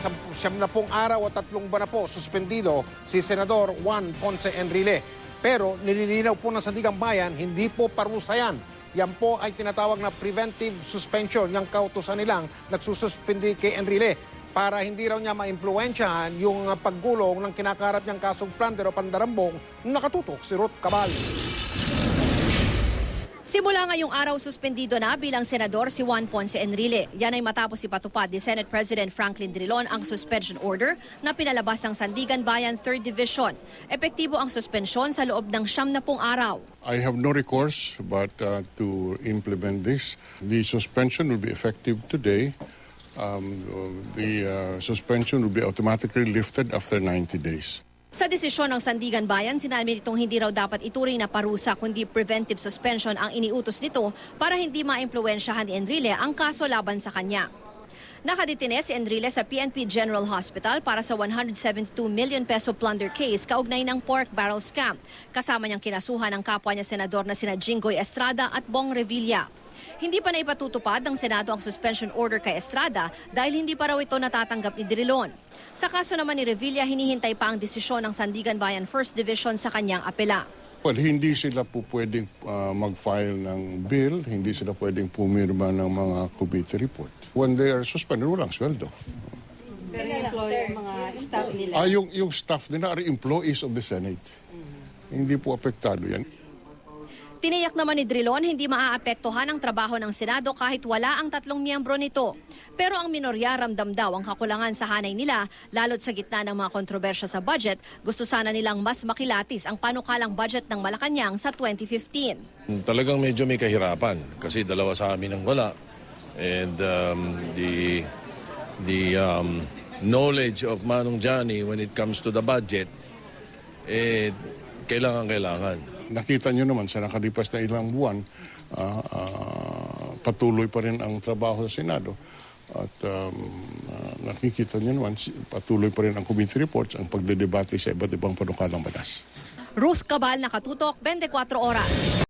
70 araw at 3 buwan na po suspendido si Senador Juan Ponce Enrile. Pero nililinaw po ng Sandigang Bayan, hindi po parusa yan. Yan po ay tinatawag na preventive suspension, yung kautusan nilang nagsususpindi kay Enrile para hindi raw niya maimpluwensyahan yung paggulong ng kinakaharap niyang kasong plunder o pandarambong nakatutok si Ruth Cabal. Simula ngayong araw, suspendido na bilang senador si Juan Ponce Enrile. Yan ay matapos ipatupad ni Senate President Franklin Drilon ang suspension order na pinalabas ng Sandigan Bayan 3rd Division. Epektibo ang suspensyon sa loob ng 70 araw. I have no recourse but to implement this. The suspension will be effective today. The suspension will be automatically lifted after 90 days. Sa desisyon ng Sandigan Bayan, sinabi nitong hindi raw dapat ituring na parusa kundi preventive suspension ang iniutos nito para hindi maimpluwensyahan ni Enrile ang kaso laban sa kanya. Nakadetine si Enrile sa PNP General Hospital para sa 172 million peso plunder case kaugnay ng pork barrel scam. Kasama niyang kinasuhan ng kapwa niya senador na sina Jinggoy Estrada at Bong Revilla. Hindi pa na ipatutupad ng Senado ang suspension order kay Estrada dahil hindi pa raw ito natatanggap ni Drilon. Sa kaso naman ni Revilla, hinihintay pa ang desisyon ng Sandigan Bayan 1st Division sa kanyang apela. Well, hindi sila po pwedeng mag-file ng bill, hindi sila pwedeng pumirma ng mga committee report. When they are suspended, walang sweldo. Pero employer, mga staff nila? Yung staff nila are employees of the Senate. Hindi po apektado yan. Tiniyak naman ni Drilon hindi maaapektuhan ang trabaho ng Senado kahit wala ang 3 miyembro nito. Pero ang minorya ramdam daw ang kakulangan sa hanay nila lalo't sa gitna ng mga kontrobersya sa budget. Gusto sana nilang mas makilatis ang panukalang budget ng Malacanang sa 2015. Talagang medyo may kahirapan kasi dalawa sa amin ang wala. And the knowledge of Manong Johnny when it comes to the budget, kailangan. Nakita nyo naman sa nakalipas na ilang buwan, patuloy pa rin ang trabaho sa Senado. At nakikita nyo naman, patuloy pa rin ang committee reports, ang pagdedebate sa iba't ibang panukalang batas. Ruth Cabal, Nakatutok, 24 Oras.